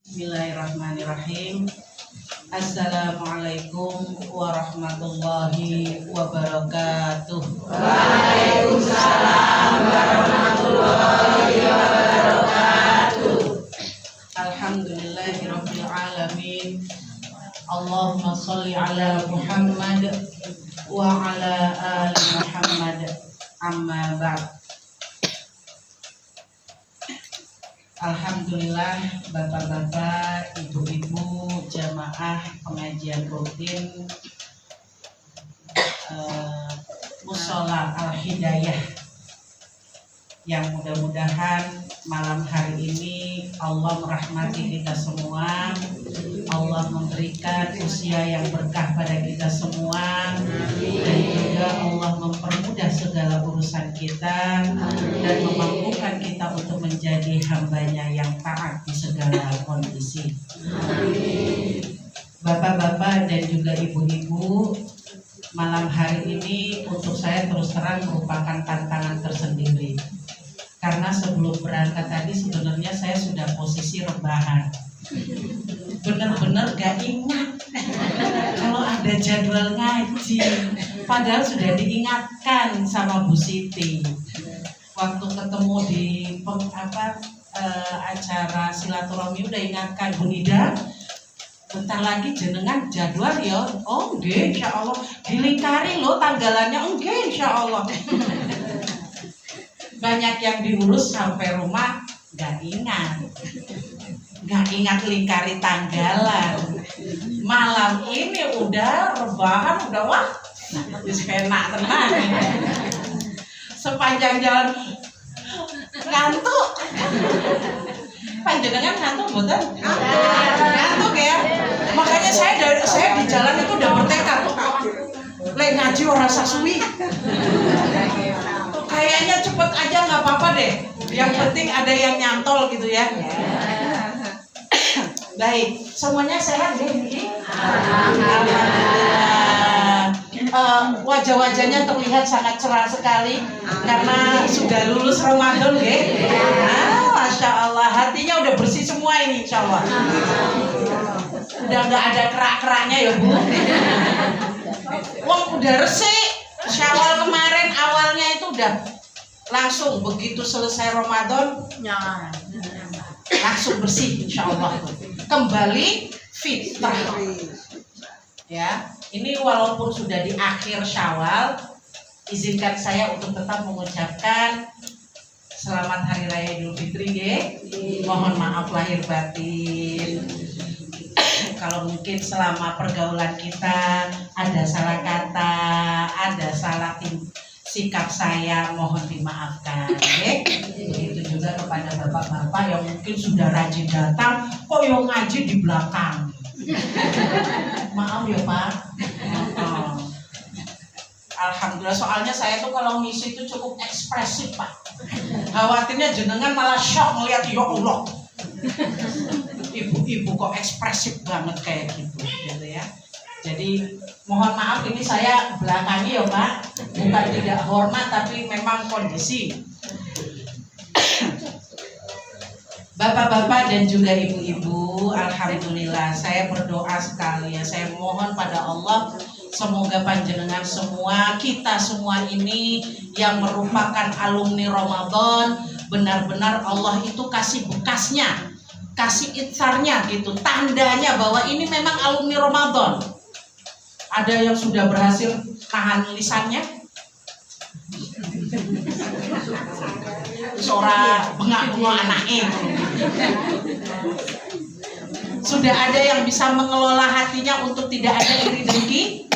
Bismillahirrahmanirrahim. Assalamualaikum warahmatullahi wabarakatuh. Waalaikumsalam warahmatullahi wabarakatuh. Alhamdulillahirabbil alamin. Allahumma sholli ala Muhammad wa ala ali Muhammad. Amma ba'd. Alhamdulillah, bapak-bapak, ibu-ibu, jamaah pengajian rutin Mushola Al-Hidayah, yang mudah-mudahan malam hari ini Allah merahmati kita semua, Allah memberikan usia yang berkah pada kita semua, dan juga Allah mempermudah segala urusan kita dan memampukan kita untuk menjadi hambanya yang taat di segala kondisi. Bapak-bapak dan juga ibu-ibu, malam hari ini untuk saya terus terang merupakan tantangan tersendiri. Karena sebelum berangkat tadi sebenarnya saya sudah posisi rebahan. Benar-benar gak ingat kalau ada jadwal ngaji. Padahal sudah diingatkan sama Bu Siti. Waktu ketemu di acara silaturahmi udah ingatkan, Bu Nida, bentar lagi jenengan jadwal ya. Oh nggih, insyaallah. Dilingkari loh tanggalannya. Nggih, insyaallah. Banyak yang diurus sampai rumah gak ingat lingkari tanggalan. Malam ini udah rebahan, udah wah wis penak tenang. Sepanjang jalan ngantuk. Panjenengan ngantuk mboten? Ngantuk ya. Makanya saya di jalan itu udah bertekad, lek ngaji ora sasuwi. Kayaknya cepet aja nggak apa-apa deh. Yang penting ada yang nyantol gitu ya. Baik, semuanya sehat deh ini. Alhamdulillah. Wajah-wajahnya terlihat sangat cerah sekali karena sudah lulus Ramadan, deh. Masya Allah, hatinya udah bersih semua ini, insya Allah. Udah nggak ada kerak-keraknya ya Bu. Wong udah resik. Syawal kemarin awalnya itu udah langsung begitu selesai Ramadan langsung bersih insya Allah, kembali fitrah ya. Ini walaupun sudah di akhir Syawal, izinkan saya untuk tetap mengucapkan selamat Hari Raya Idul Fitri ya. Mohon maaf lahir batin kalau mungkin selama pergaulan kita ada salah kata, ada salah sikap saya, mohon dimaafkan. Begitu juga kepada bapak-bapak yang mungkin sudah rajin datang, kok yang ngaji di belakang. Maaf ya Pak. Alhamdulillah, soalnya saya tuh kalau ngisi itu cukup ekspresif Pak. Khawatirnya jenengan malah shock melihat ya Allah. Ibu-ibu kok ekspresif banget kayak gitu ya. Jadi mohon maaf ini saya belakangi ya Pak, bukan tidak hormat tapi memang kondisi. Bapak-bapak dan juga ibu-ibu, alhamdulillah saya berdoa sekali ya. Saya mohon pada Allah semoga panjenengan semua, kita semua ini yang merupakan alumni Ramadan, benar-benar Allah itu kasih bekasnya, kasih itsarnya gitu, tandanya bahwa ini memang alumni Ramadan. Ada yang sudah berhasil tahan lisannya, suara bengak-bengok anaknya. Sudah ada yang bisa mengelola hatinya untuk tidak ada iri dengki.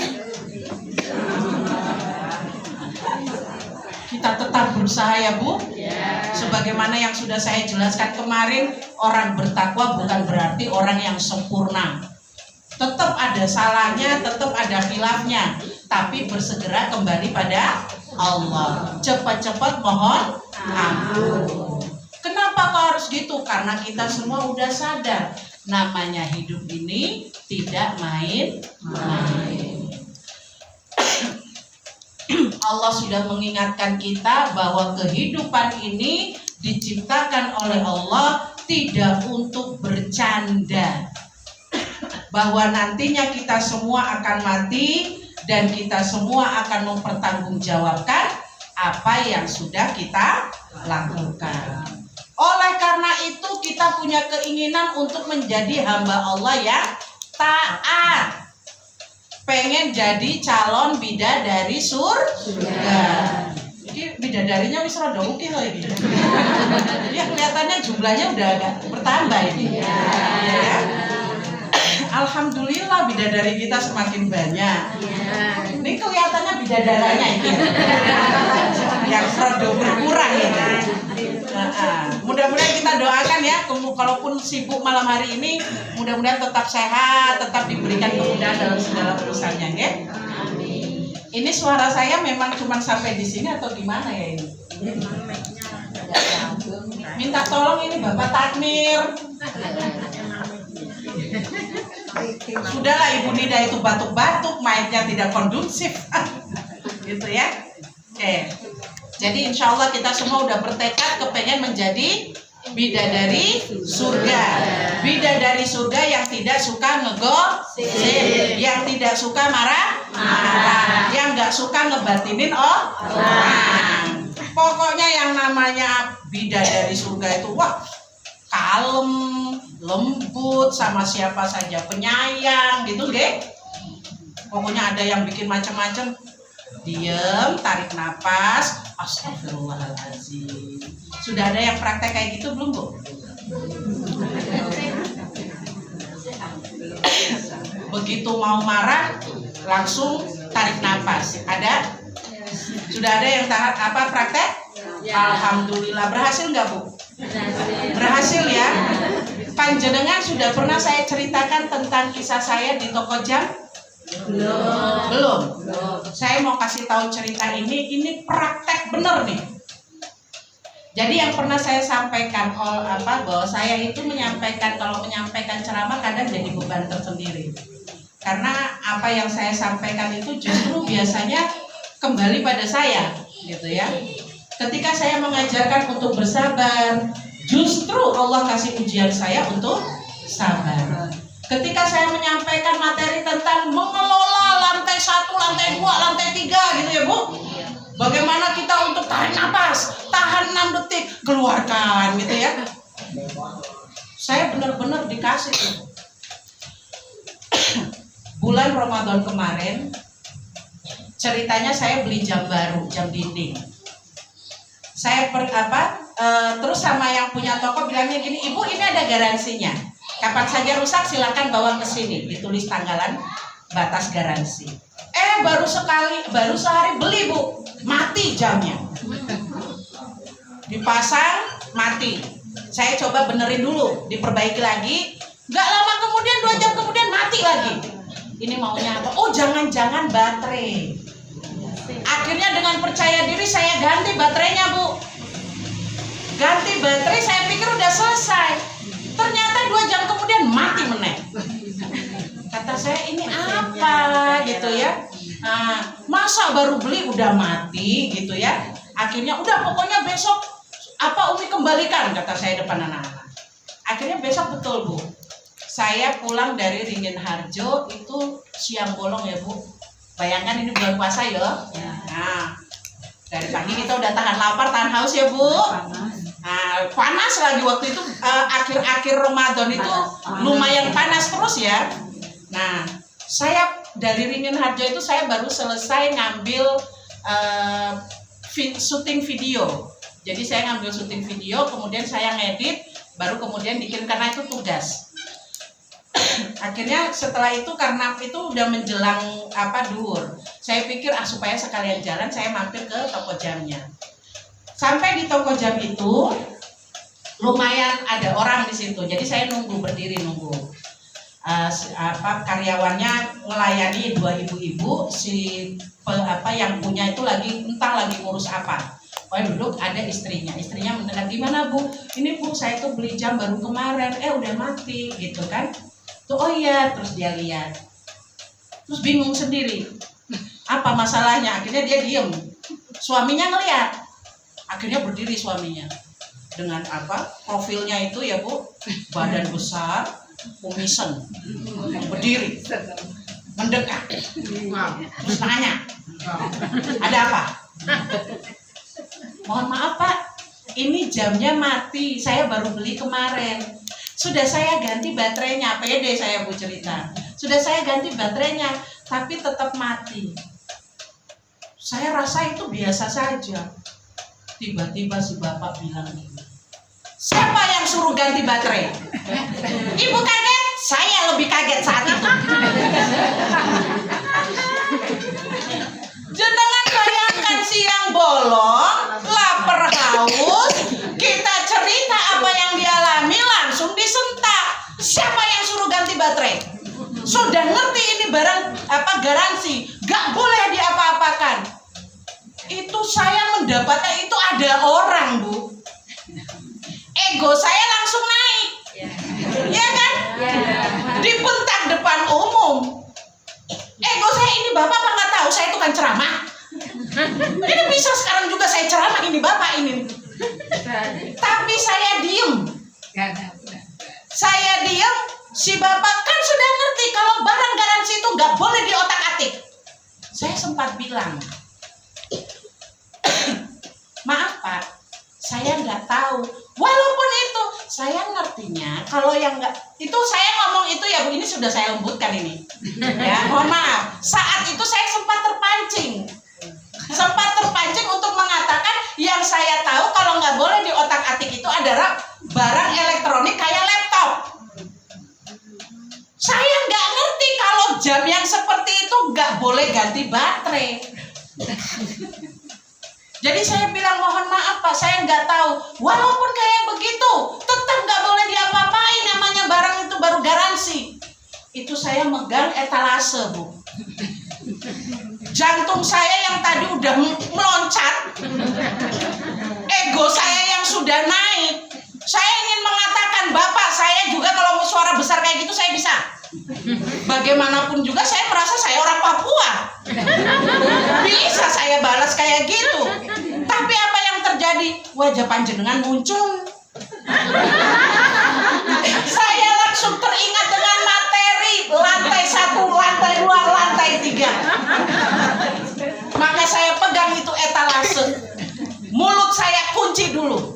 Kita tetap berusaha ya Bu. Sebagaimana yang sudah saya jelaskan kemarin, orang bertakwa bukan berarti orang yang sempurna. Tetap ada salahnya, tetap ada khilafnya, tapi bersegera kembali pada Allah. Cepat-cepat mohon ampun. Kenapa kok harus gitu? Karena kita semua udah sadar namanya hidup ini tidak main-main. Allah sudah mengingatkan kita bahwa kehidupan ini diciptakan oleh Allah tidak untuk bercanda. Bahwa nantinya kita semua akan mati dan kita semua akan mempertanggungjawabkan apa yang sudah kita lakukan. Oleh karena itu kita punya keinginan untuk menjadi hamba Allah yang taat. Pengen jadi calon bidadari surga. Jadi bidadarinya wis rada ukih loh ini. Jadi kelihatannya jumlahnya udah agak bertambah ini. Ya. Alhamdulillah bidadari kita semakin banyak. Ini kelihatannya bidadaranya ini. Yang rada berkurang ya. Mudah-mudahan kita doakan ya, kalaupun sibuk malam hari ini, mudah-mudahan tetap sehat, tetap diberikan kemudahan dalam segala urusannya, ya. Amin. Ini suara saya memang cuma sampai di sini atau gimana ya ini? Minta tolong ini Bapak Takmir. Sudahlah Ibu Nida itu batuk-batuk, mic-nya tidak kondusif, gitu ya. Oke. Jadi insya Allah kita semua udah bertekad kepengen menjadi bidadari surga. Bidadari surga yang tidak suka ngegosip, yang tidak suka marah-marah, yang gak suka ngebatinin orang. Pokoknya yang namanya bidadari surga itu wah kalem, lembut, sama siapa saja penyayang gitu, ge. Pokoknya ada yang bikin macam-macam. Diem, tarik napas, astagfirullahaladzim. Sudah ada yang praktek kayak gitu belum, Bu? Begitu mau marah, langsung tarik napas. Ada? Sudah ada yang praktek? Alhamdulillah. Berhasil nggak, Bu? Berhasil ya. Panjenengan sudah pernah saya ceritakan tentang kisah saya di toko jam? Belum. Saya mau kasih tahu cerita ini praktek bener nih. Jadi yang pernah saya sampaikan bahwa saya itu kalau menyampaikan ceramah kadang jadi beban tersendiri. Karena apa yang saya sampaikan itu justru biasanya kembali pada saya, gitu ya. Ketika saya mengajarkan untuk bersabar, justru Allah kasih ujian saya untuk sabar. Ketika saya menyampaikan materi tentang mengelola lantai 1, lantai 2, lantai 3 gitu ya, Bu. Bagaimana kita untuk tarik napas, tahan 6 detik, keluarkan gitu ya. Saya benar-benar dikasih tuh. Bulan Ramadan kemarin, ceritanya saya beli jam baru, jam dinding. Saya terus sama yang punya toko bilangnya gini, Ibu ini ada garansinya. Kapan saja rusak silakan bawa ke sini, ditulis tanggalan batas garansi. Baru sehari beli, Bu, mati jamnya. Dipasang, mati. Saya coba benerin dulu, diperbaiki lagi. Gak lama kemudian, 2 jam kemudian mati lagi. Ini maunya apa? Oh, jangan-jangan baterai. Akhirnya dengan percaya diri saya ganti baterainya, Bu. Ganti baterai, saya pikir udah selesai. Ternyata 2 jam kemudian mati meneh. Kata saya ini apa gitu ya. Masa baru beli udah mati gitu ya. Akhirnya udah pokoknya besok Umi kembalikan, kata saya depan anak-anak. Akhirnya besok betul, Bu. Saya pulang dari Ringin Harjo itu siang bolong ya, Bu. Bayangkan ini bulan puasa ya. Nah, dari pagi kita udah tahan lapar, tahan haus ya, Bu. Panas lagi waktu itu, akhir-akhir Ramadan itu lumayan panas terus ya. Nah, saya dari Ringin Harjo itu saya baru selesai ngambil syuting video. Jadi saya ngambil syuting video, kemudian saya ngedit, baru kemudian dikirim karena itu tugas. Akhirnya setelah itu karena itu udah menjelang duhur, saya pikir supaya sekalian jalan saya mampir ke toko jamnya. Sampai di toko jam itu lumayan ada orang di situ, jadi saya berdiri nunggu. Karyawannya melayani 2 ibu-ibu, yang punya itu entah lagi ngurus apa. Duduk ada istrinya mendengar, gimana Bu? Ini Bu, saya tuh beli jam baru kemarin, udah mati gitu kan. Tuh, oh iya, terus dia lihat. Terus bingung sendiri. Apa masalahnya? Akhirnya dia diem. Suaminya ngeliat. Akhirnya berdiri suaminya. dengan apa? Profilnya itu ya Bu, badan besar, kumisan, berdiri, mendekat, terus nanya, ada apa? Mohon maaf Pak, ini jamnya mati, saya baru beli kemarin. Sudah saya ganti baterainya, pede saya Bu cerita. Sudah saya ganti baterainya, tapi tetap mati. Saya rasa itu biasa saja. Tiba-tiba si bapak bilang ini, siapa yang suruh ganti baterai? Ibu kaget, saya lebih kaget saat itu. Jenengan bayangkan siang bolong, lapar haus, kita cerita apa yang dialami langsung disentak. Siapa yang suruh ganti baterai? Sudah ngerti ini barang apa garansi, gak boleh diapa-apakan. Itu saya mendapatkan itu ada orang Bu, ego saya langsung naik, ya kan? Dibentak depan umum. Ego saya ini bapak apa nggak tahu saya tukang ceramah. Ini bisa sekarang juga saya ceramah ini bapak ini. Tapi saya diem. Saya diem. Si bapak kan sudah ngerti kalau barang garansi itu nggak boleh diotak-atik. Saya sempat bilang, maaf Pak, saya nggak tahu. Walaupun itu saya ngertinya kalau yang nggak itu saya ngomong itu ya Bu, ini sudah saya lembutkan ini. Ya, mohon maaf. Saat itu saya sempat terpancing untuk mengatakan yang saya tahu kalau nggak boleh di otak-atik itu adalah barang elektronik kayak laptop. Saya nggak ngerti kalau jam yang seperti itu nggak boleh ganti baterai. Jadi saya bilang mohon maaf Pak, saya nggak tahu. Walaupun kayak begitu, tetap nggak boleh diapa-apain, namanya barang itu baru garansi. Itu saya megang etalase Bu. Jantung saya yang tadi udah meloncat, ego saya yang sudah naik. Saya ingin mengatakan Bapak, saya juga kalau mau suara besar kayak gitu saya bisa. Bagaimanapun juga saya merasa saya orang Papua. Bisa saya balas kayak gitu. Tapi apa yang terjadi? Wajah panjenengan muncul. Saya langsung teringat dengan materi lantai 1, lantai 2, lantai 3. Maka saya pegang itu etalase. Mulut saya kunci dulu.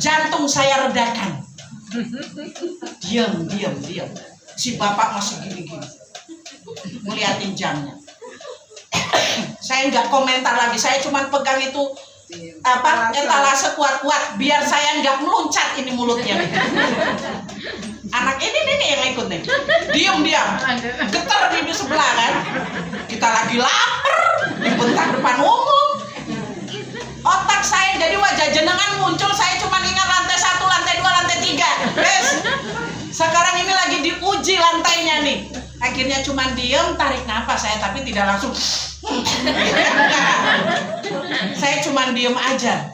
Jantung saya redakan. Diam. Si bapak masih gini-gini ngeliatin jamnya. Saya nggak komentar lagi, saya cuma pegang itu etalase kuat-kuat biar saya nggak meluncat ini mulutnya. Anak ini yang ikut nih, diam getar di sebelah kan. Kita lagi lapar, dibentak depan umum. Otak saya jadi wajah jenengan muncul, saya cuma ingat lantai 1, lantai 2, lantai 3. Yes. Sekarang ini lagi diuji lantainya nih. Akhirnya cuma diem, tarik nafas saya, tapi tidak langsung. Saya cuma diem aja.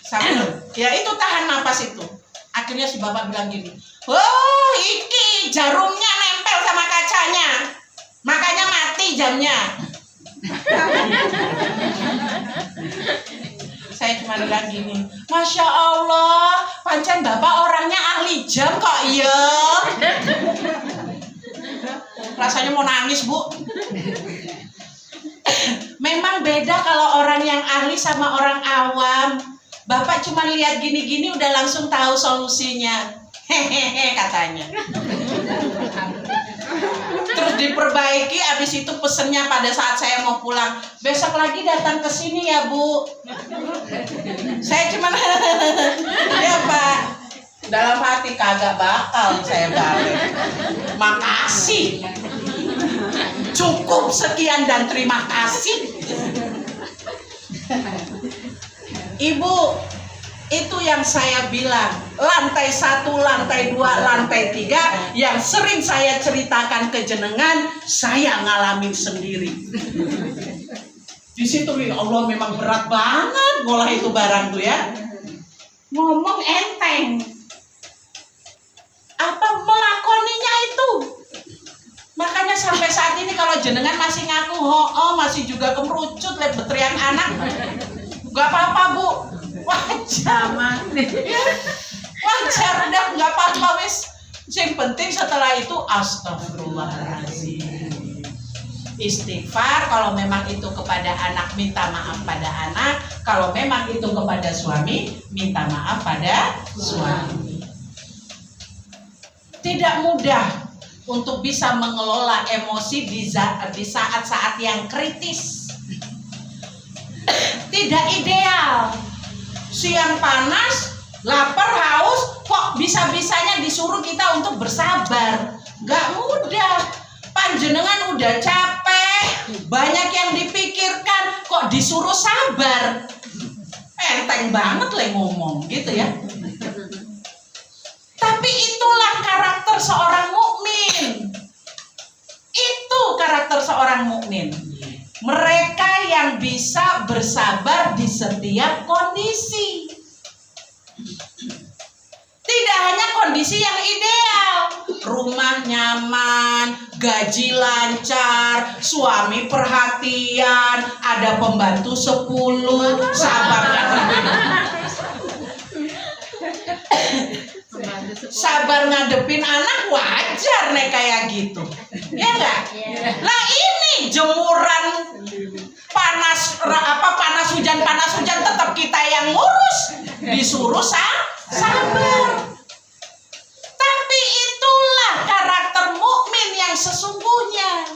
Sambil, ya itu tahan nafas itu. Akhirnya si bapak bilang gini, oh iki jarumnya nempel sama kacanya, makanya mati jamnya. Saya cuma bilang gini, Masya Allah, pancen bapak orangnya ahli jam kok iya. Rasanya mau nangis Bu. Memang beda kalau orang yang ahli sama orang awam. Bapak cuma lihat gini-gini udah langsung tahu solusinya. Hehehe katanya. Terus diperbaiki, abis itu pesennya pada saat saya mau pulang, besok lagi datang ke sini ya Bu. Saya cuma ya Pak, dalam hati kagak bakal saya balik. Makasih, cukup sekian dan terima kasih. Ibu, itu yang saya bilang, lantai 1, lantai 2, lantai 3 yang sering saya ceritakan ke jenengan, saya ngalamin sendiri. Di situ ya Allah memang berat banget ngolah itu barang tuh ya. Ngomong enteng, apa melakoninya itu. Makanya sampai saat ini kalau jenengan masih ngaku masih juga kemerucut lihat beterian anak, gak apa-apa Bu. wajar. Wajar, udah nggak apa-apa wis. Yang penting setelah itu astagfirullahaladzim. Istighfar, kalau memang itu kepada anak minta maaf pada anak, kalau memang itu kepada suami minta maaf pada suami. Tidak mudah untuk bisa mengelola emosi di saat-saat yang kritis. Tidak ideal. Siang panas, lapar, haus, kok bisa-bisanya disuruh kita untuk bersabar. Gak mudah. Panjenengan udah capek, banyak yang dipikirkan, kok disuruh sabar. Enteng banget lah ngomong gitu ya. Tapi itulah karakter seorang mukmin. Itu karakter seorang mukmin. Mereka yang bisa bersabar di setiap kondisi. Tidak hanya kondisi yang ideal, rumah nyaman, gaji lancar, suami perhatian, ada pembantu 10, sabar sabar ngadepin anak, wajar nih kayak gitu, ya enggak? Lah ini jemuran panas hujan tetap kita yang ngurus, disuruh sabar. Tapi itulah karakter mukmin yang sesungguhnya.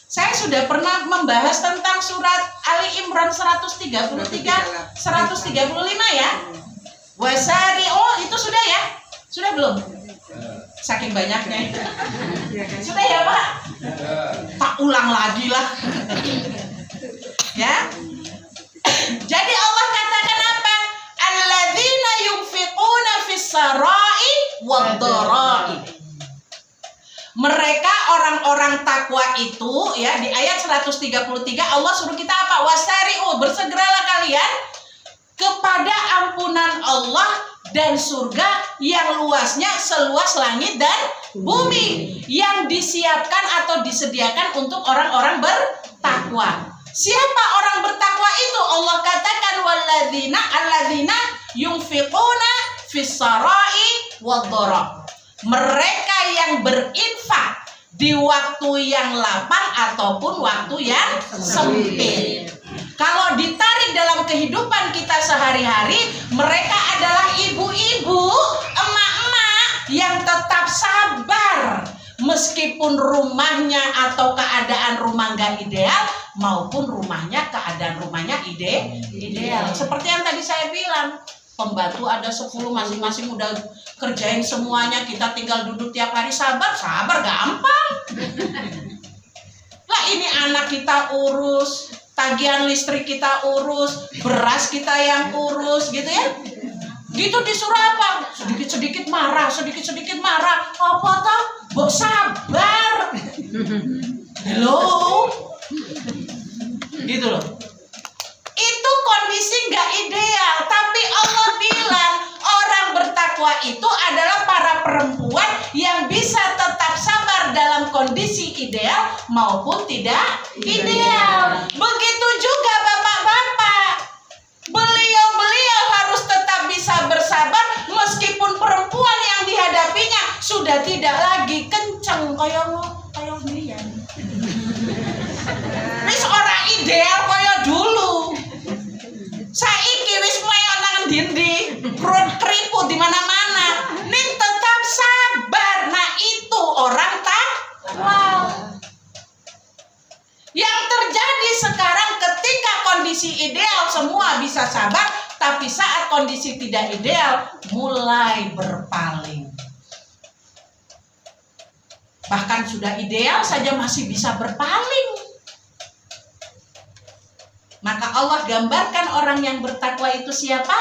Saya sudah pernah membahas tentang surat Ali Imran 135 ya. Wasari'u, itu sudah ya? Sudah belum? Saking banyaknya. Sudah ya Pak? Tak ulang lagi lah. Ya. Jadi Allah katakan apa? Alladzina yunfiquna fis-sarai wad-dharai. Mereka orang-orang takwa itu ya, di ayat 133 Allah suruh kita apa? Wasari'u, bersegeralah kalian kepada ampunan Allah dan surga yang luasnya seluas langit dan bumi, yang disiapkan atau disediakan untuk orang-orang bertakwa. Siapa orang bertakwa itu? Allah katakan alladzina yunfiquna fis-sarai wad-dharai. Mereka yang berinfak di waktu yang lapang ataupun waktu yang sempit. Kalau ditarik dalam kehidupan kita sehari-hari, mereka adalah ibu-ibu, emak-emak yang tetap sabar meskipun rumahnya atau keadaan rumah nggak ideal maupun keadaan rumahnya ideal. Seperti yang tadi saya bilang, pembantu ada 10, masing-masing udah kerjain semuanya, kita tinggal duduk tiap hari sabar gampang. Lah ini anak kita urus, tagihan listrik kita urus, beras kita yang urus gitu ya. Gitu disuruh apa? Sedikit-sedikit marah. Apa toh? Mbok sabar. Loh. Gitu loh. Itu kondisi nggak ideal, tapi Allah bilang orang bertakwa itu adalah para perempuan yang bisa tetap sabar dalam kondisi ideal maupun tidak ideal. Begitu juga bapak-bapak, beliau harus tetap bisa bersabar meskipun perempuan yang dihadapinya sudah tidak lagi kenceng kayak dia. Wis ora ideal kaya dulu. Saiki wis koyo nang ndi, keriput di mana-mana. Ning tetap sabar. Nah, itu orang takwa. Yang terjadi sekarang ketika kondisi ideal semua bisa sabar, tapi saat kondisi tidak ideal mulai berpaling. Bahkan sudah ideal saja masih bisa berpaling. Maka Allah gambarkan orang yang bertakwa itu siapa?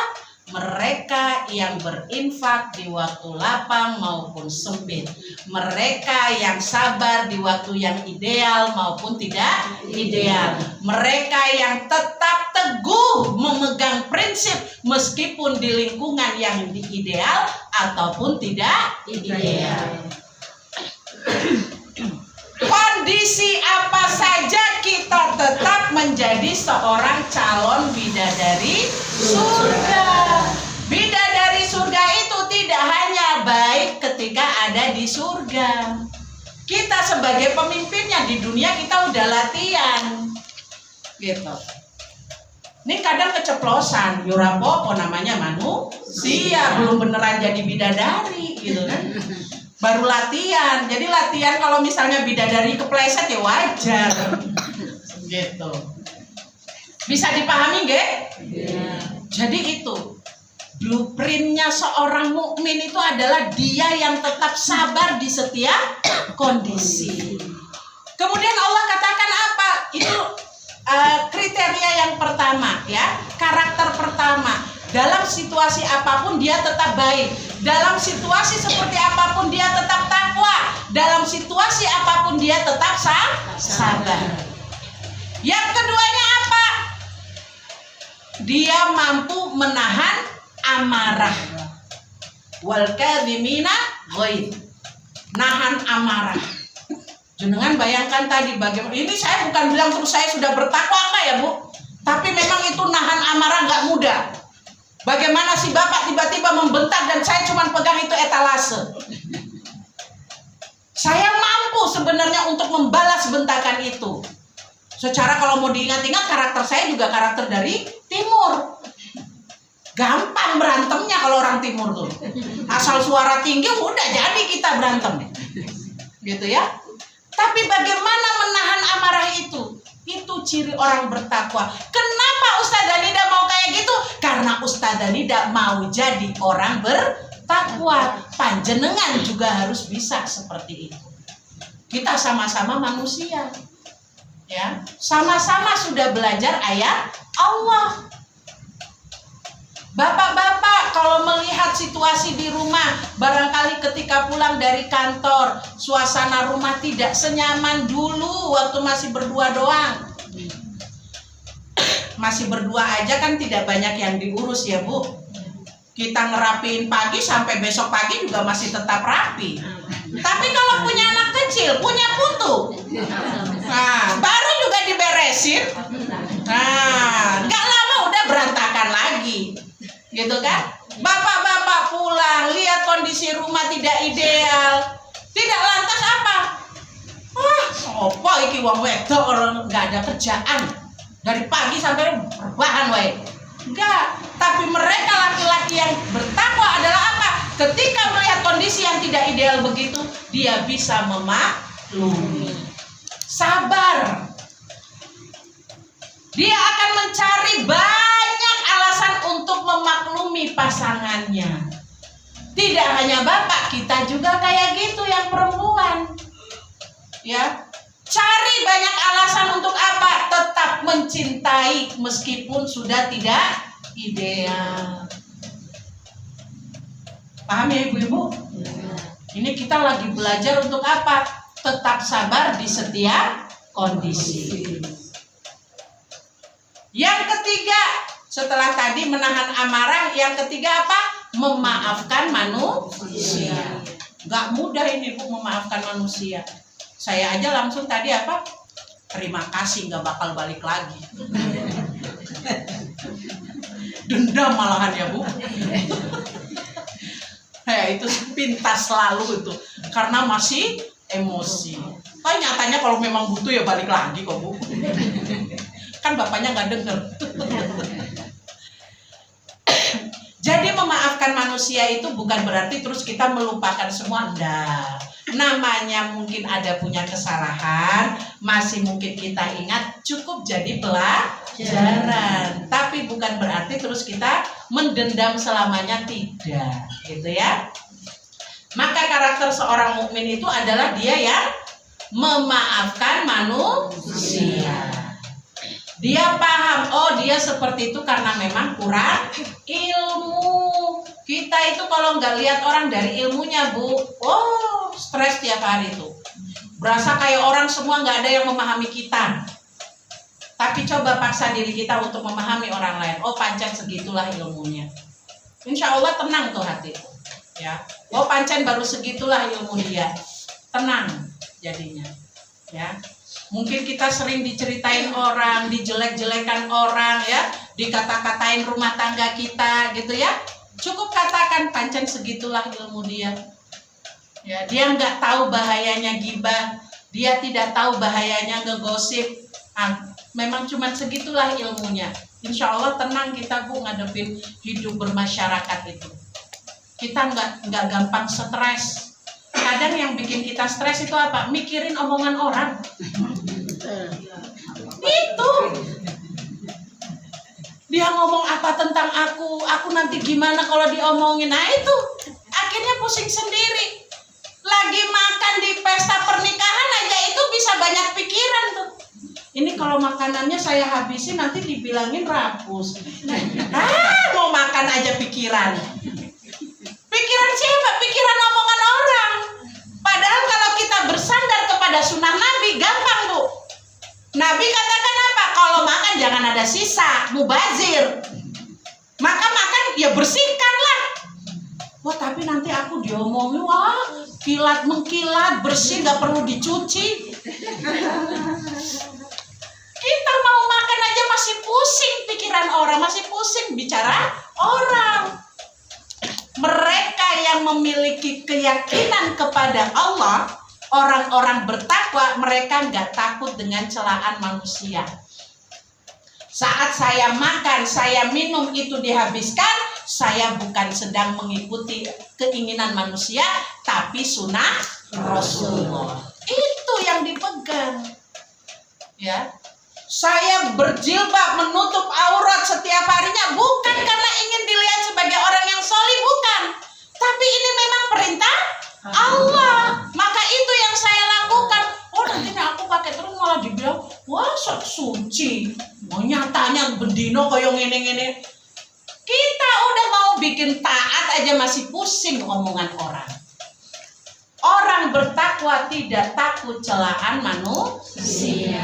Mereka yang berinfak di waktu lapang maupun sempit. Mereka yang sabar di waktu yang ideal maupun tidak ideal. Mereka yang tetap teguh memegang prinsip meskipun di lingkungan yang ideal ataupun tidak ideal. Kondisi apa saja kita tetap menjadi seorang calon bidadari surga. Bidadari surga itu tidak hanya baik ketika ada di surga. Kita sebagai pemimpinnya di dunia kita udah latihan, gitu. Ini kadang keceplosan, yurapopo namanya manusia, belum beneran jadi bidadari, gitu kan? Baru latihan. Jadi latihan kalau misalnya bidadari kepleset ya wajar, gitu. Bisa dipahami nggak? Ya. Jadi itu blueprintnya seorang mukmin itu adalah dia yang tetap sabar di setiap kondisi. Kemudian Allah katakan apa? Itu kriteria yang pertama, ya, karakter pertama. Dalam situasi apapun dia tetap baik. Dalam situasi seperti apapun dia tetap takwa. Dalam situasi apapun dia tetap sabar. Yang keduanya apa? Dia mampu menahan amarah. Wal kadhimina ghaidh. Nahan amarah. Jenengan bayangkan tadi bagaimana, ini saya bukan bilang terus saya sudah bertakwa enggak ya Bu, tapi memang itu nahan amarah enggak mudah. Bagaimana si bapak tiba-tiba membentak dan saya cuma pegang itu etalase. Saya mampu sebenarnya untuk membalas bentakan itu. Secara kalau mau diingat-ingat karakter saya juga karakter dari timur. Gampang berantemnya kalau orang timur tuh. Asal suara tinggi udah jadi kita berantem. Gitu ya. Tapi bagaimana menahan amarah itu? Itu ciri orang bertakwa. Kenapa Ustazah Nida mau kayak gitu? Karena Ustazah Nida mau jadi orang bertakwa. Panjenengan juga harus bisa seperti itu. Kita sama-sama manusia. Ya, sama-sama sudah belajar ayat Allah. Bapak-bapak kalau melihat situasi di rumah, barangkali ketika pulang dari kantor, suasana rumah tidak senyaman dulu waktu masih berdua doang. Masih berdua aja kan tidak banyak yang diurus ya Bu. Kita ngerapiin pagi sampai besok pagi juga masih tetap rapi. Tapi kalau punya anak kecil, punya putu, nah baru juga diberesin, nah nggak lama udah berantakan lagi. Gitu kan? Bapak-bapak pulang, lihat kondisi rumah tidak ideal. Tidak lantas apa? Wah, apa iki wong wedok orang nggak ada kerjaan. Dari pagi sampai rebahan wae. Enggak, tapi mereka laki-laki yang bertakwa adalah apa? Ketika melihat kondisi yang tidak ideal begitu, dia bisa memaklumi. Sabar. Dia akan mencari banyak alasan untuk memaklumi pasangannya. Tidak hanya bapak, kita juga kayak gitu yang perempuan. Ya, cari banyak alasan untuk apa? Tetap mencintai meskipun sudah tidak ideal. Paham ya ibu-ibu? Ini kita lagi belajar untuk apa? Tetap sabar di setiap kondisi. Yang ketiga, setelah tadi menahan amarah, yang ketiga apa? Memaafkan manusia. Gak mudah ini Bu memaafkan manusia. Saya aja langsung tadi apa? Terima kasih, gak bakal balik lagi. Dendam malahan ya Bu. Ya itu pintas selalu itu, karena masih emosi. Tapi nyatanya kalau memang butuh ya balik lagi kok Bu. Kan bapaknya nggak denger. Jadi memaafkan manusia itu bukan berarti terus kita melupakan semua. Enggak. Namanya mungkin ada punya kesalahan, masih mungkin kita ingat, cukup jadi pelajaran. Tapi bukan berarti terus kita mendendam selamanya, tidak, gitu ya. Maka karakter seorang mukmin itu adalah dia yang memaafkan manusia. Dia paham, oh dia seperti itu karena memang kurang ilmu. Kita itu kalau nggak lihat orang dari ilmunya Bu, oh stres tiap hari itu. Berasa kayak orang semua nggak ada yang memahami kita. Tapi coba paksa diri kita untuk memahami orang lain. Oh pancen segitulah ilmunya. Insya Allah tenang tuh hati. Ya, oh pancen baru segitulah ilmu dia. Tenang jadinya. Ya. Mungkin kita sering diceritain orang, dijelek-jelekan orang ya, dikata-katain rumah tangga kita gitu ya. Cukup katakan pancen segitulah ilmu dia. Ya, dia nggak tahu bahayanya gibah, dia tidak tahu bahayanya ngegosip. Memang cuma segitulah ilmunya. Insya Allah tenang kita Bu ngadepin hidup bermasyarakat itu. Kita nggak gampang stres. Kadang yang bikin kita stres itu apa? Mikirin omongan orang. Itu. Dia ngomong apa tentang aku nanti gimana kalau diomongin. Nah itu, akhirnya pusing sendiri. Lagi makan di pesta pernikahan aja itu bisa banyak pikiran tuh. Ini kalau makanannya saya habisin nanti dibilangin rakus. Mau makan aja pikiran. Pikiran siapa? Pikiran omongan orang. Padahal kalau kita bersandar kepada sunnah Nabi, gampang Bu. Nabi katakan apa? Kalau makan jangan ada sisa, mubazir. Maka makan ya bersihkanlah. Wah tapi nanti aku diomongin, wah kilat mengkilat, bersih gak perlu dicuci. Kita mau makan aja masih pusing pikiran orang, masih pusing bicara orang. Mereka yang memiliki keyakinan kepada Allah, orang-orang bertakwa, mereka nggak takut dengan celaan manusia. Saat saya makan, saya minum itu dihabiskan, saya bukan sedang mengikuti keinginan manusia, tapi sunnah Rasulullah. Itu yang dipegang. Ya, saya berjilbab menutup aurat setiap harinya bukan karena ingin dilihat sebagai orang yang solih, bukan. Tapi ini memang perintah Allah. Maka itu yang saya lakukan. Oh nantinya aku pakai terus malah dibilang, wah sok suci. Mau nyatanya bendino koyo ngene-ngene. Kita udah mau bikin taat aja masih pusing omongan orang. Orang bertakwa tidak takut celaan manusia.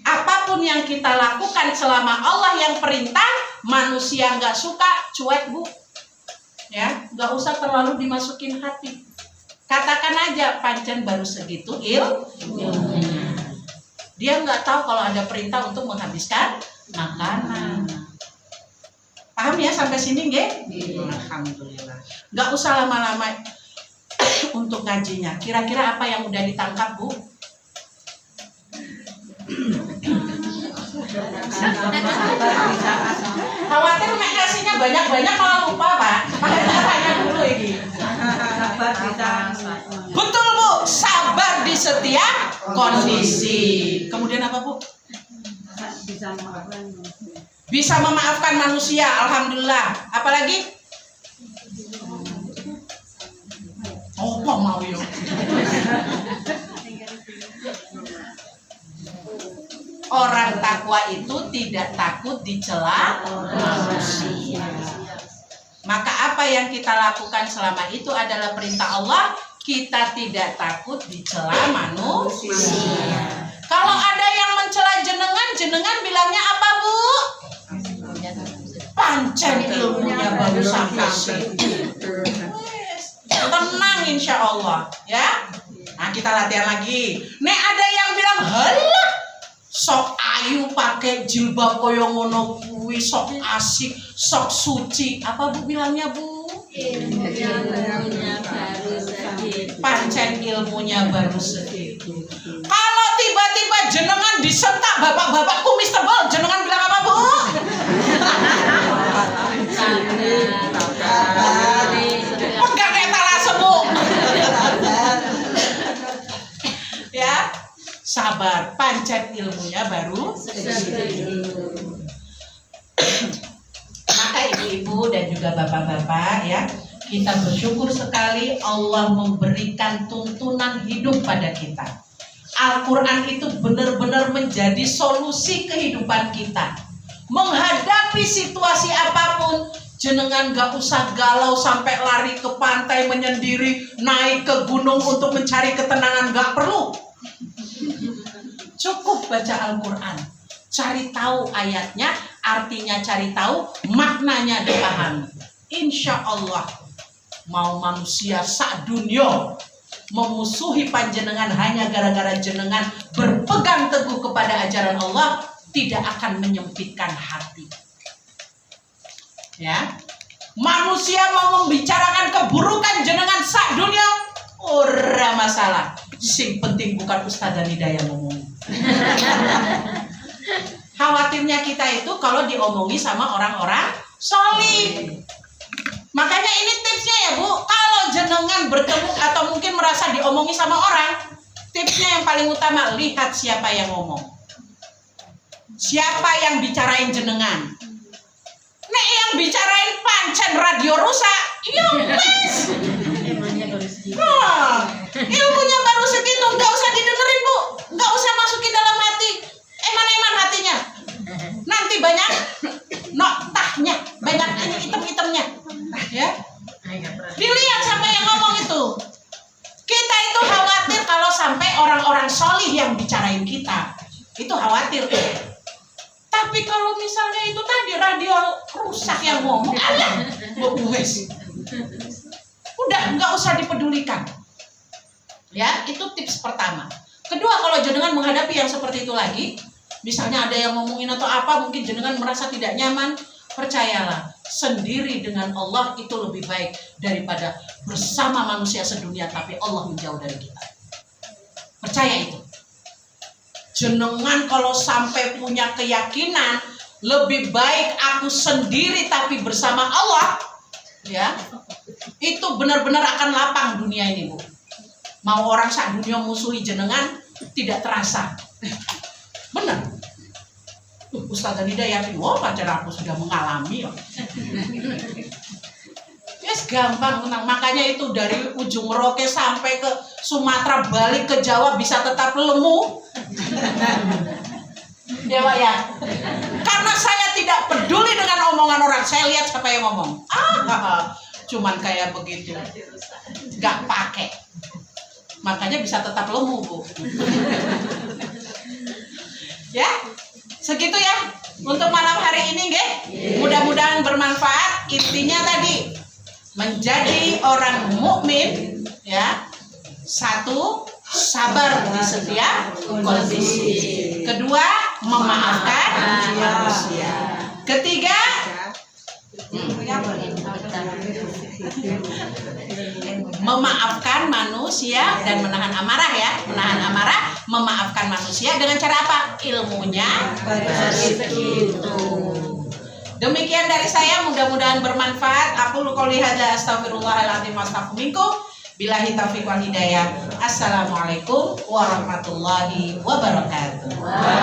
Apapun yang kita lakukan selama Allah yang perintah, manusia nggak suka, cuek Bu. Ya, nggak usah terlalu dimasukin hati. Katakan aja pancen baru segitu ilmunya. Dia nggak tahu kalau ada perintah untuk menghabiskan makanan. Paham ya sampai sini nggih? Alhamdulillah. Nggak usah lama-lama untuk ngajinya. Kira-kira apa yang udah ditangkap Bu? Khawatir mek kasihnya banyak-banyak malah lupa Pak. Makanya tanya dulu ini. Betul Bu, sabar di setiap kondisi. Kemudian apa Bu? Bisa memaafkan manusia, alhamdulillah. Apalagi? Oh, mau yuk. Orang takwa itu tidak takut dicela manusia. Maka apa yang kita lakukan selama itu adalah perintah Allah. Kita tidak takut dicela manusia. Kalau ada yang mencela jenengan bilangnya apa Bu? Pancen ilmunya baru sampai situ. Tenang insya Allah ya. Nah kita latihan lagi. Nek ada yang bilang halah sok ayu pakai jilbab koyo ngono kuwi, sok asik, sok suci. Apa Bu bilangnya Bu? Pancen ilmunya baru segitu. Kalau tiba-tiba jenengan disentak bapak-bapak kumis tebal, jenengan bilang apa Bu? Pegang etalase Bu. Ya. Sabar, pancen ilmunya baru segitu. Maka ibu-ibu dan juga bapak-bapak ya, kita bersyukur sekali Allah memberikan tuntunan hidup pada kita. Al-Quran itu benar-benar menjadi solusi kehidupan kita. Menghadapi situasi apapun, jenengan gak usah galau sampai lari ke pantai menyendiri, naik ke gunung untuk mencari ketenangan, gak perlu. Cukup baca Al-Quran, cari tahu ayatnya, artinya cari tahu, maknanya dipahami. Insya Allah, mau manusia sak dunia, memusuhi panjenengan hanya gara-gara jenengan berpegang teguh kepada ajaran Allah, tidak akan menyempitkan hati. Ya, manusia mau membicarakan keburukan jenengan sak dunia, ora masalah. Sing penting bukan Ustazah Nida yang ngomong. Khawatirnya kita itu kalau diomongi sama orang-orang solih. Makanya ini tipsnya ya Bu, kalau jenengan bertemu atau mungkin merasa diomongi sama orang, tipsnya yang paling utama, lihat siapa yang ngomong. Siapa yang bicarain jenengan. Nek yang bicarain pancen radio rusak, iya wes. Ilmunya baru segitu, nggak usah didengerin Bu, nggak usah masukin dalam hati. Eman-eman hatinya. Nanti banyak noktahnya, banyak item-itemnya. Ya, dilihat siapa yang ngomong itu. Kita itu khawatir kalau sampai orang-orang solih yang bicarain kita, itu khawatir. Tapi kalau misalnya itu tadi radio rusak yang ngomong, alah, wes, udah nggak usah dipedulikan. Ya, itu tips pertama. Kedua, kalau jenengan menghadapi yang seperti itu lagi, misalnya ada yang ngomongin atau apa, mungkin jenengan merasa tidak nyaman, percayalah, sendiri dengan Allah itu lebih baik daripada bersama manusia sedunia tapi Allah menjauh dari kita. Percaya itu. Jenengan kalau sampai punya keyakinan lebih baik aku sendiri tapi bersama Allah, ya, itu benar-benar akan lapang dunia ini Bu. Mau orang sak dunia musuhi jenengan tidak terasa. Benar. Ustazah Nida yakin, wah pacar aku sudah mengalami. Yes, gampang tenang. Makanya itu dari ujung Merauke sampai ke Sumatera balik ke Jawa bisa tetap lemu. Ya Pak ya. Karena saya tidak peduli dengan omongan orang. Saya lihat siapa yang ngomong. Cuman kayak begitu. Gak pakai. Makanya bisa tetap lemu Bu. Ya. Segitu ya untuk malam hari ini, nggih. Mudah-mudahan bermanfaat. Intinya tadi menjadi orang mukmin, ya. Satu, sabar di setiap kondisi. Kedua, memaafkan manusia. Ketiga, memaafkan manusia dan menahan amarah ya. Menahan amarah, memaafkan manusia dengan cara apa? Ilmunya begitu. Demikian dari saya, mudah-mudahan bermanfaat. Aku qouli hadza astaghfirullahaladzim wa astaghfiruh. Billahi taufiq wal hidayah. Assalamualaikum warahmatullahi wabarakatuh.